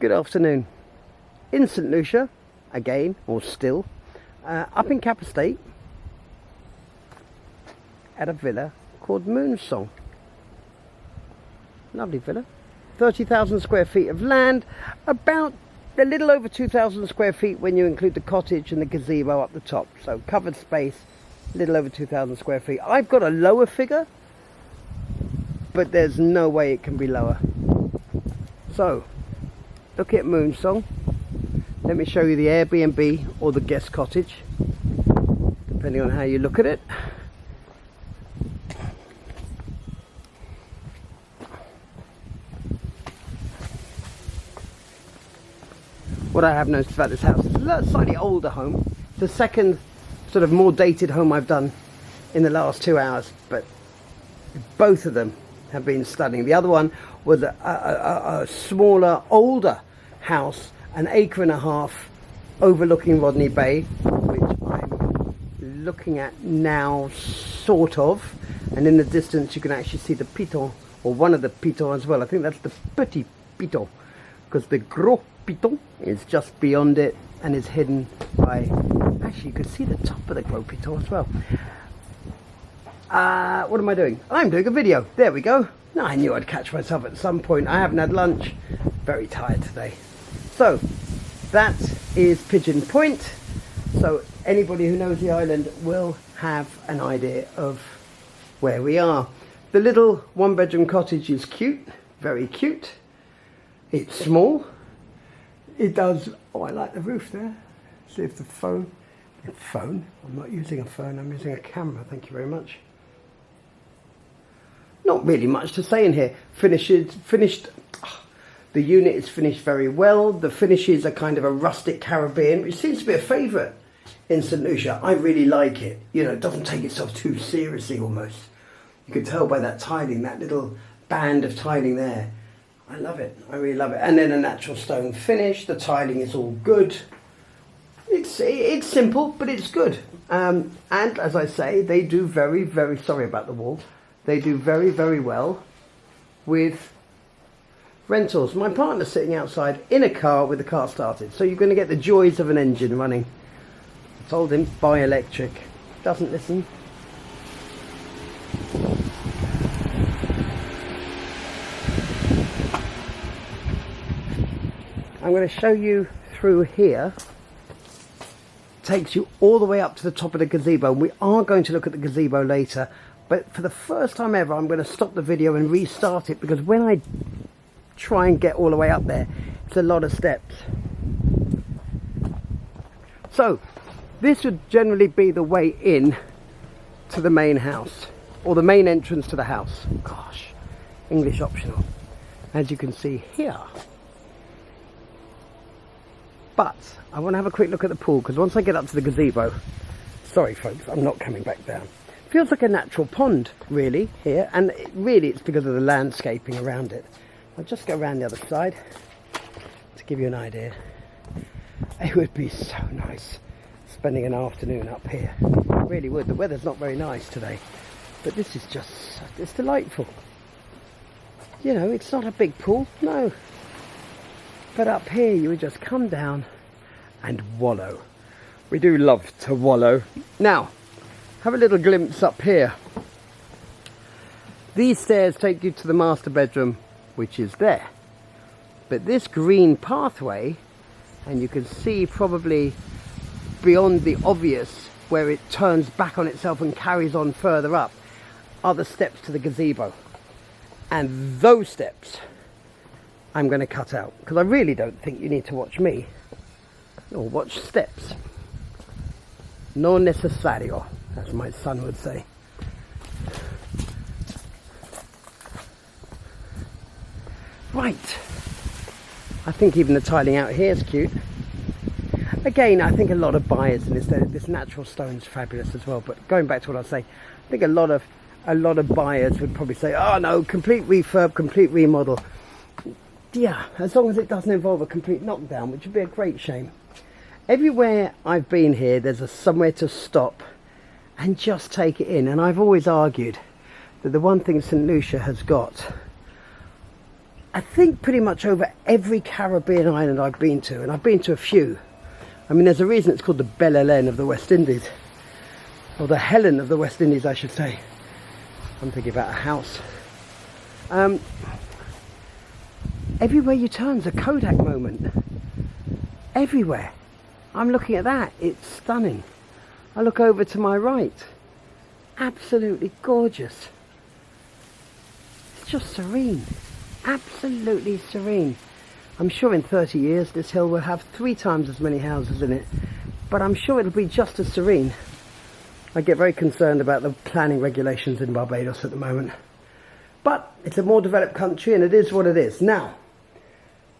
Good afternoon. In St Lucia, again, or still, up in Cap Estate, at a villa called Moonsong. Lovely villa. 30,000 square feet of land, about a little over 2,000 square feet when you include the cottage and the gazebo up the top. So covered space, a little over 2,000 square feet. I've got a lower figure, but there's no way it can be lower. So, look at Moonsong. Let me show you the Airbnb or the guest cottage, depending on how you look at it. What I have noticed about this house is a slightly older home. The second sort of more dated home I've done in the last 2 hours, but both of them have been stunning. The other one was a smaller, older house, an 1.5 acres overlooking Rodney Bay, which I'm looking at now, sort of. And in the distance you can actually see the piton, or one of the pitons as well. I think that's the petit piton, because the gros piton is just beyond it and is hidden by, actually you can see the top of the gros piton as well. What am I doing? I'm doing a video. There we go. Now, I knew I'd catch myself at some point. I haven't had lunch. Very tired today. So that is Pigeon Point. So anybody who knows the island will have an idea of where we are. The little 1-bedroom cottage is cute, very cute. It's small. It does, oh, I like the roof there. See if the phone, I'm not using a phone, I'm using a camera, thank you very much. Not really much to say in here. Finished, the unit is finished very well. The finishes are kind of a rustic Caribbean, which seems to be a favourite in St Lucia. I really like it. You know, it doesn't take itself too seriously almost. You can tell by that tiling, that little band of tiling there. I love it. I really love it. And then a natural stone finish. The tiling is all good. It's simple, but it's good. And as I say, they do very, very, sorry about the wall. They do very, very well with rentals. My partner's sitting outside in a car with the car started. So you're going to get the joys of an engine running. I told him, buy electric. Doesn't listen. I'm going to show you through here. Takes you all the way up to the top of the gazebo. We are going to look at the gazebo later. But for the first time ever, I'm going to stop the video and restart it, because when I try and get all the way up there, it's a lot of steps. So, this would generally be the way in to the main house, or the main entrance to the house. Gosh, English optional, as you can see here. But I want to have a quick look at the pool, because once I get up to the gazebo, sorry folks, I'm not coming back down. Feels like a natural pond, really, here, and really it's because of the landscaping around it. I'll just go around the other side to give you an idea. It would be so nice spending an afternoon up here. It really would. The weather's not very nice today, but this is just, it's delightful. You know, it's not a big pool, no. But up here you would just come down and wallow. We do love to wallow. Now, have a little glimpse up here. These stairs take you to the master bedroom, which is there. But this green pathway, and you can see probably beyond the obvious where it turns back on itself and carries on further up, are the steps to the gazebo. And those steps I'm going to cut out, because I really don't think you need to watch me or watch steps. No necesario, as my son would say. Right, I think even the tiling out here is cute. Again, I think a lot of buyers in this natural stone is fabulous as well. But going back to what I was saying, I think a lot of buyers would probably say, "Oh no, complete refurb, complete remodel." Yeah, as long as it doesn't involve a complete knockdown, which would be a great shame. Everywhere I've been here, there's somewhere to stop and just take it in. And I've always argued that the one thing St Lucia has got, I think pretty much over every Caribbean island I've been to, and I've been to a few. I mean, there's a reason it's called the Belle Hélène of the West Indies, or the Helen of the West Indies, I should say. I'm thinking about a house. Everywhere you turn is a Kodak moment. Everywhere. I'm looking at that. It's stunning. I look over to my right. Absolutely gorgeous. It's just serene. Absolutely serene. I'm sure in 30 years this hill will have 3 times as many houses in it, but I'm sure it'll be just as serene. I get very concerned about the planning regulations in Barbados at the moment, but it's a more developed country and it is what it is. Now,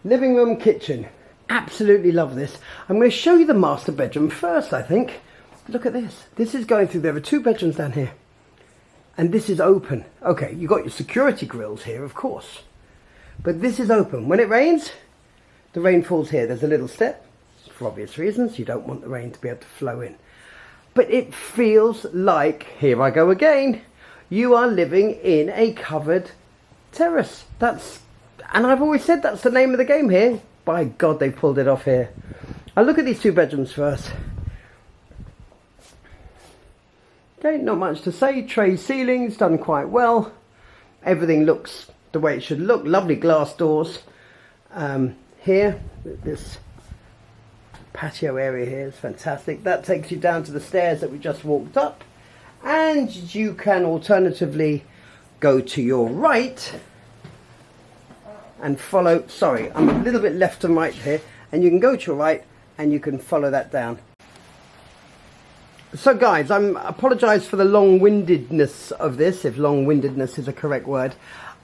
living room, kitchen. Absolutely love this. I'm going to show you the master bedroom first, I think. Look at this. This is going through. There are 2 bedrooms down here, and this is open. Okay, you've got your security grills here, of course, but this is open. When it rains, the rain falls here. There's a little step for obvious reasons. You don't want the rain to be able to flow in, but it feels like, here I go again, you are living in a covered terrace. And I've always said that's the name of the game here. By God, they pulled it off here. I'll look at these 2 bedrooms first. Okay, not much to say. Tray ceilings, done quite well. Everything looks the way it should look. Lovely glass doors. Here, this patio area here is fantastic. That takes you down to the stairs that we just walked up. And you can alternatively go to your right and follow. Sorry, I'm a little bit left and right here. And you can go to your right and you can follow that down. So guys, I apologise for the long-windedness of this, if long-windedness is a correct word.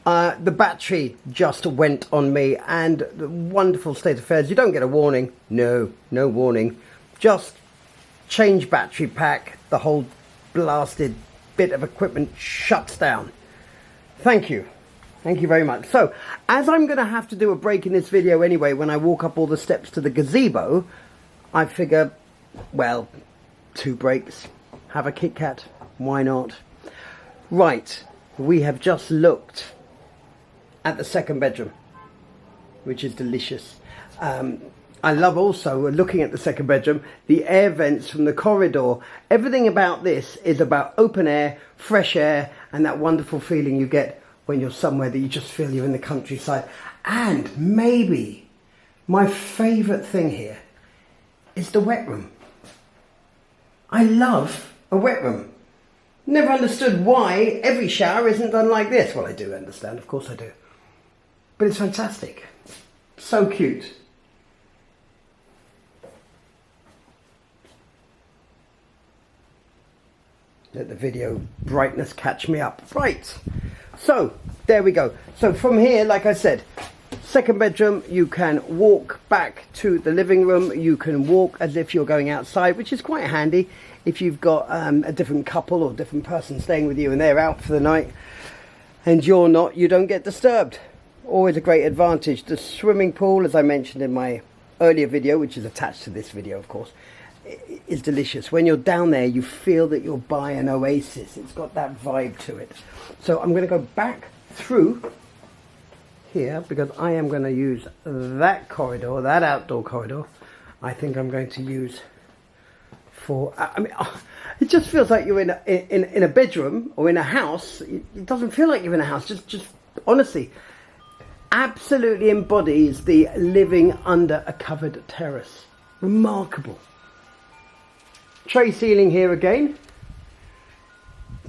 The battery just went on me, and the wonderful state of affairs. You don't get a warning. No warning. Just change battery pack. The whole blasted bit of equipment shuts down. Thank you. Thank you very much. So, as I'm going to have to do a break in this video anyway, when I walk up all the steps to the gazebo, I figure, well, 2 breaks, have a Kit Kat, why not? Right, we have just looked at the 2nd bedroom, which is delicious. I love also, looking at the 2nd bedroom, the air vents from the corridor. Everything about this is about open air, fresh air, and that wonderful feeling you get when you're somewhere that you just feel you're in the countryside. And maybe my favourite thing here is the wet room. I love a wet room. Never understood why every shower isn't done like this. Well, I do understand, of course I do. But it's fantastic. So cute. Let the video brightness catch me up. Right. So, there we go. So from here, like I said, 2nd bedroom, you can walk back to the living room. You can walk as if you're going outside, which is quite handy if you've got a different couple or different person staying with you and they're out for the night and you're not, you don't get disturbed. Always a great advantage. The swimming pool, as I mentioned in my earlier video, which is attached to this video, of course, is delicious. When you're down there, you feel that you're by an oasis. It's got that vibe to it. So I'm going to go back through here because I am going to use that corridor, that outdoor corridor. I think I'm going to use for, I mean, it just feels like you're in a bedroom or in a house. It doesn't feel like you're in a house. Just honestly, absolutely embodies the living under a covered terrace. Remarkable. Tray ceiling here again.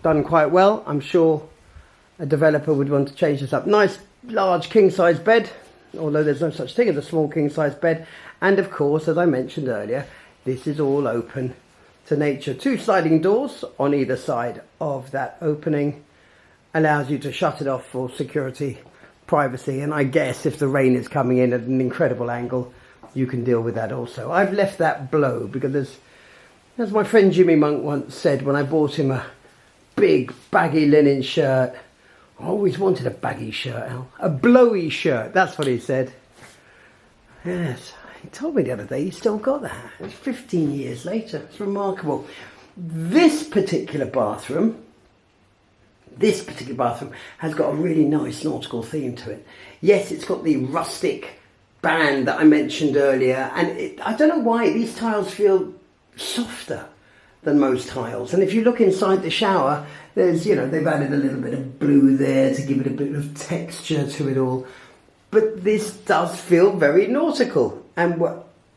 Done quite well. I'm sure a developer would want to change this up. Nice large king size bed, although there's no such thing as a small king size bed. And of course, as I mentioned earlier, this is all open to nature. 2 sliding doors on either side of that opening allows you to shut it off for security, privacy, and I guess if the rain is coming in at an incredible angle, you can deal with that also. I've left that blow because as my friend Jimmy Monk once said when I bought him a big baggy linen shirt, I always wanted a baggy shirt, Al. A blowy shirt, that's what he said. Yes, he told me the other day he still got that. It's 15 years later. It's remarkable. This particular bathroom, This particular bathroom has got a really nice nautical theme to it. Yes, it's got the rustic band that I mentioned earlier, and I don't know why these tiles feel softer than most tiles. And if you look inside the shower, there's, you know, they've added a little bit of blue there to give it a bit of texture to it all. But this does feel very nautical, and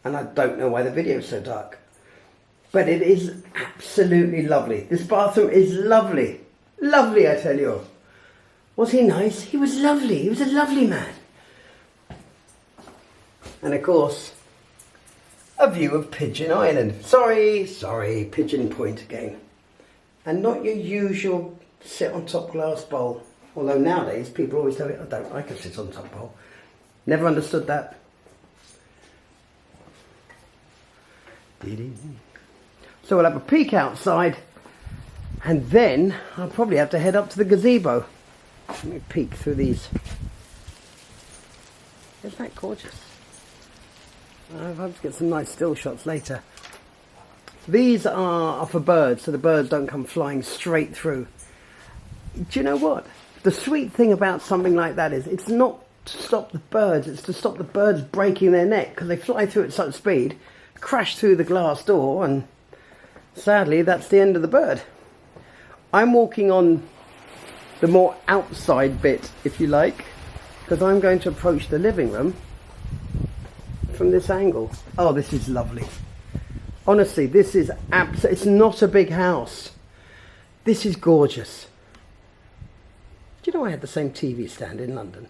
I don't know why the video is so dark, but it is absolutely lovely. This bathroom is lovely. Lovely, I tell you. Was he nice? He was lovely. He was a lovely man. And of course, a view of Pigeon Island. Sorry, Pigeon Point again. And not your usual sit on top glass bowl. Although nowadays people always tell me, I don't like a sit on top bowl. Never understood that. So we'll have a peek outside, and then I'll probably have to head up to the gazebo. Let me peek through these. Isn't that gorgeous? I'll have to get some nice still shots later. These are for birds, so the birds don't come flying straight through. Do you know what? The sweet thing about something like that is it's not to stop the birds, it's to stop the birds breaking their neck, because they fly through at such speed, crash through the glass door, and sadly that's the end of the bird. I'm walking on the more outside bit, if you like, because I'm going to approach the living room from this angle. Oh, this is lovely. Honestly, this is it's not a big house. This is gorgeous. Do you know I had the same TV stand in London?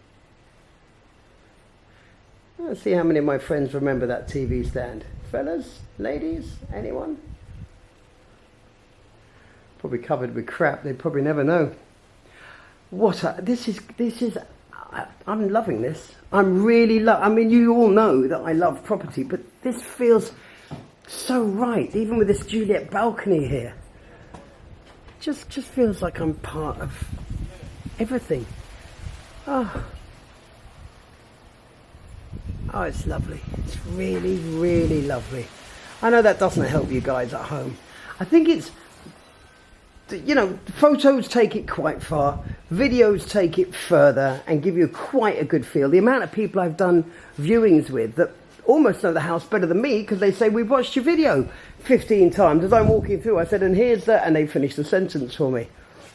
Let's see how many of my friends remember that TV stand. Fellas, ladies, anyone? Probably covered with crap, they'd probably never know. I'm loving this. I'm really I mean, you all know that I love property, but this feels so right, even with this Juliet balcony here. Just feels like I'm part of everything. Oh, it's lovely. It's really, really lovely. I know that doesn't help you guys at home. I think it's, you know, photos take it quite far, videos take it further and give you quite a good feel. The amount of people I've done viewings with that almost know the house better than me, because they say, we've watched your video 15 times. As I'm walking through, I said, and here's that, and they finished the sentence for me.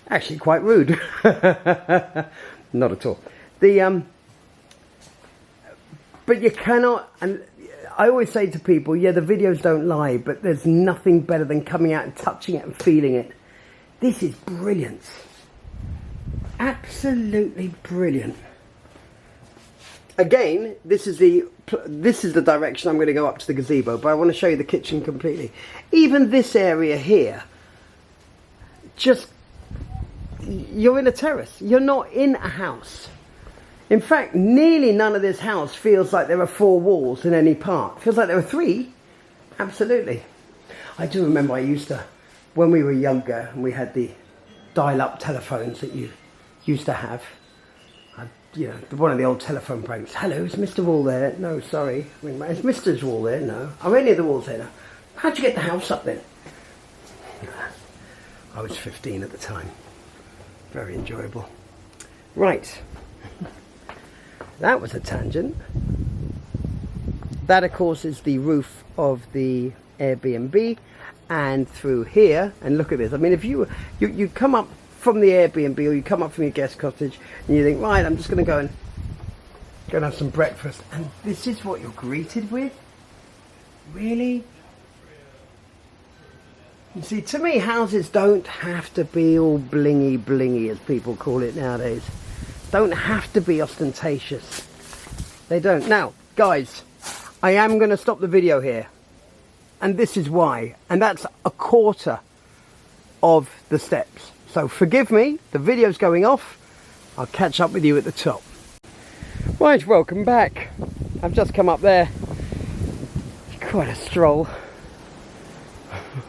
Actually quite rude. Not at all. But you cannot, and I always say to people, yeah, the videos don't lie, but there's nothing better than coming out and touching it and feeling it. This is brilliant. Absolutely brilliant. Again, this is the direction I'm going to go up to the gazebo, but I want to show you the kitchen completely. Even this area here, you're in a terrace. You're not in a house. In fact, nearly none of this house feels like there are 4 walls in any part. It feels like there are 3. Absolutely. I do remember I used to, when we were younger and we had the dial-up telephones that you used to have, you know, one of the old telephone pranks. Hello, is Mr. Wall there? No, sorry. Is Mr. Wall there? No. Are any of the walls there? No. How'd you get the house up then? I was 15 at the time. Very enjoyable. Right. That was a tangent. That, of course, is the roof of the Airbnb, and through here, and look at this. I mean, if you come up from the Airbnb, or you come up from your guest cottage, and you think, right, I'm just going to go and have some breakfast, and this is what you're greeted with? Really? You see, to me, houses don't have to be all blingy, as people call it nowadays. Don't have to be ostentatious. They don't. Now, guys, I am going to stop the video here. And this is why. And that's a quarter of the steps. So forgive me, the video's going off. I'll catch up with you at the top. Right, welcome back. I've just come up there. Quite a stroll.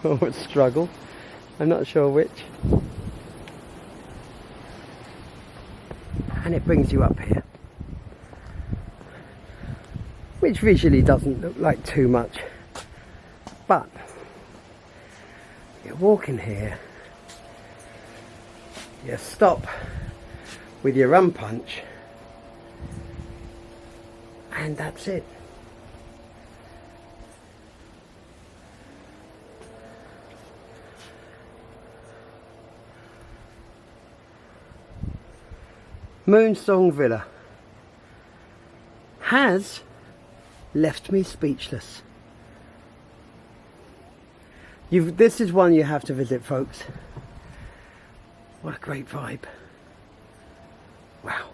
Or a struggle. I'm not sure which. And it brings you up here, which visually doesn't look like too much, but you're walking here, You stop with your rum punch, and that's it. Moonsong Villa has left me speechless. This is one you have to visit, folks. What a great vibe. Wow.